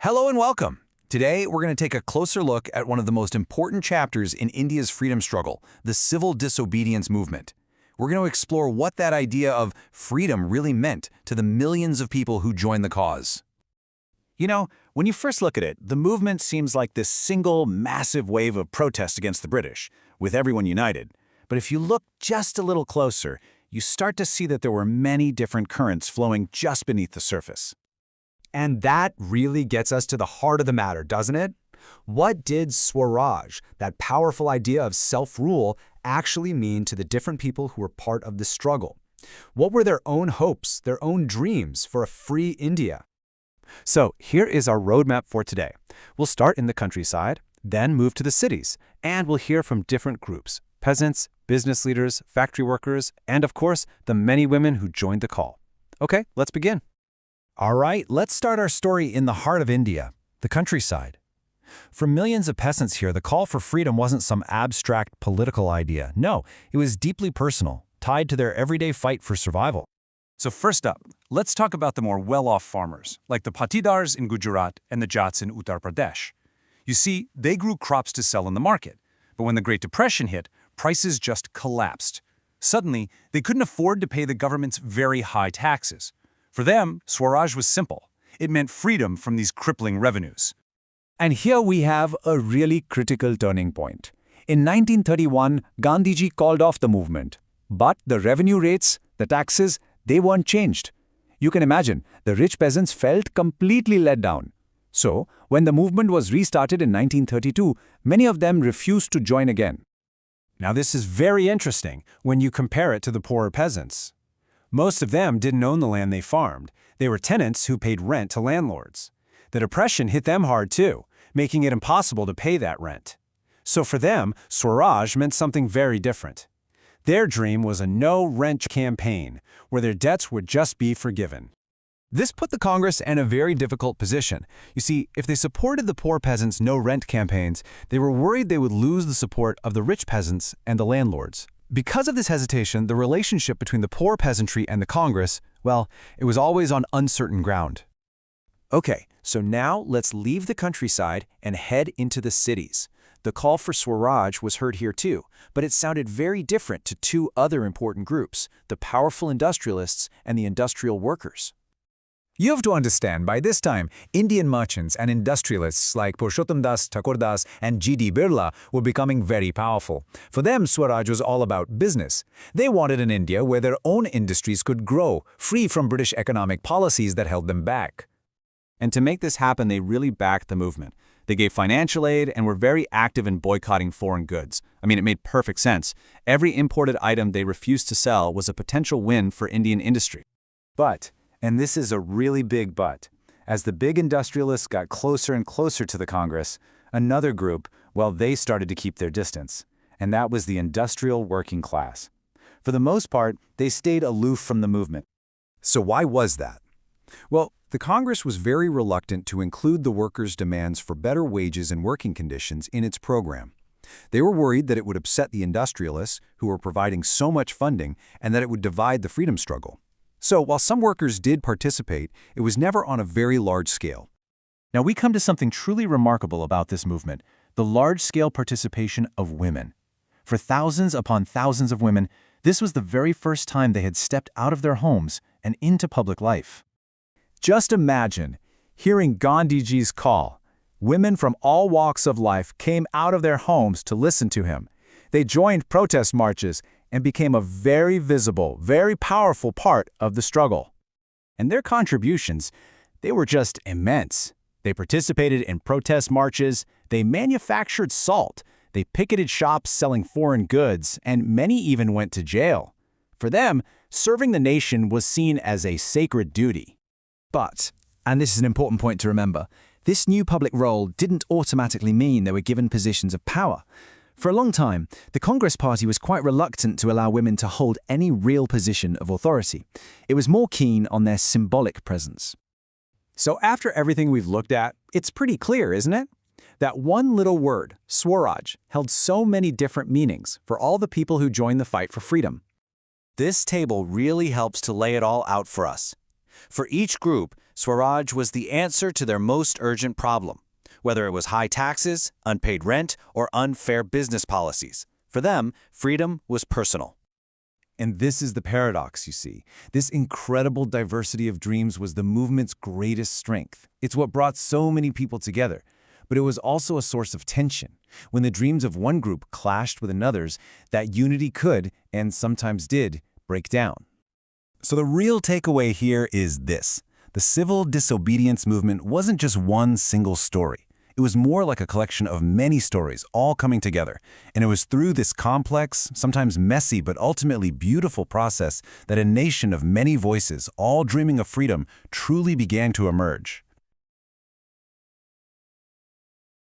Hello and welcome. Today, we're going to take a closer look at one of the most important chapters in India's freedom struggle, the civil disobedience movement. We're going to explore what that idea of freedom really meant to the millions of people who joined the cause. You know, when you first look at it, the movement seems like this single, massive wave of protest against the British, with everyone united. But if you look just a little closer, you start to see that there were many different currents flowing just beneath the surface. And that really gets us to the heart of the matter, doesn't it? What did Swaraj, that powerful idea of self-rule, actually mean to the different people who were part of the struggle? What were their own hopes, their own dreams for a free India? So here is our roadmap for today. We'll start in the countryside, then move to the cities, and we'll hear from different groups: peasants, business leaders, factory workers, and of course, the many women who joined the call. Okay, let's begin. All right, let's start our story in the heart of India, the countryside. For millions of peasants here, the call for freedom wasn't some abstract political idea. No, it was deeply personal, tied to their everyday fight for survival. So first up, let's talk about the more well-off farmers, like the patidars in Gujarat and the Jats in Uttar Pradesh. You see, they grew crops to sell in the market, but when the Great Depression hit, prices just collapsed. Suddenly, they couldn't afford to pay the government's very high taxes. For them, Swaraj was simple. It meant freedom from these crippling revenues. And here we have a really critical turning point. In 1931, Gandhiji called off the movement. But the revenue rates, the taxes, they weren't changed. You can imagine, the rich peasants felt completely let down. So, when the movement was restarted in 1932, many of them refused to join again. Now this is very interesting when you compare it to the poorer peasants. Most of them didn't own the land they farmed. They were tenants who paid rent to landlords. The Depression hit them hard too, making it impossible to pay that rent. So for them, Swaraj meant something very different. Their dream was a no-rent campaign, where their debts would just be forgiven. This put the Congress in a very difficult position. You see, if they supported the poor peasants' no-rent campaigns, they were worried they would lose the support of the rich peasants and the landlords. Because of this hesitation, the relationship between the poor peasantry and the Congress, well, it was always on uncertain ground. Okay, so now let's leave the countryside and head into the cities. The call for Swaraj was heard here too, but it sounded very different to two other important groups, the powerful industrialists and the industrial workers. You have to understand, by this time, Indian merchants and industrialists like Purushottam Das, Thakur Das, and G.D. Birla were becoming very powerful. For them, Swaraj was all about business. They wanted an India where their own industries could grow, free from British economic policies that held them back. And to make this happen, they really backed the movement. They gave financial aid and were very active in boycotting foreign goods. I mean, it made perfect sense. Every imported item they refused to sell was a potential win for Indian industry. But, and this is a really big but, as the big industrialists got closer and closer to the Congress, another group, well, they started to keep their distance. And that was the industrial working class. For the most part, they stayed aloof from the movement. So why was that? Well, the Congress was very reluctant to include the workers' demands for better wages and working conditions in its program. They were worried that it would upset the industrialists, who were providing so much funding, and that it would divide the freedom struggle. So while some workers did participate, it was never on a very large scale. Now we come to something truly remarkable about this movement, the large-scale participation of women. For thousands upon thousands of women, this was the very first time they had stepped out of their homes and into public life. Just imagine hearing Gandhiji's call. Women from all walks of life came out of their homes to listen to him. They joined protest marches and became a very visible, very powerful part of the struggle. And their contributions, they were just immense. They participated in protest marches, they manufactured salt, they picketed shops selling foreign goods, and many even went to jail. For them, serving the nation was seen as a sacred duty. But, and this is an important point to remember, this new public role didn't automatically mean they were given positions of power. For a long time, the Congress Party was quite reluctant to allow women to hold any real position of authority. It was more keen on their symbolic presence. So after everything we've looked at, it's pretty clear, isn't it? That one little word, Swaraj, held so many different meanings for all the people who joined the fight for freedom. This table really helps to lay it all out for us. For each group, Swaraj was the answer to their most urgent problem, whether it was high taxes, unpaid rent, or unfair business policies. For them, freedom was personal. And this is the paradox, you see. This incredible diversity of dreams was the movement's greatest strength. It's what brought so many people together. But it was also a source of tension. When the dreams of one group clashed with another's, that unity could, and sometimes did, break down. So the real takeaway here is this. The civil disobedience movement wasn't just one single story. It was more like a collection of many stories all coming together. And it was through this complex, sometimes messy, but ultimately beautiful process that a nation of many voices, all dreaming of freedom, truly began to emerge.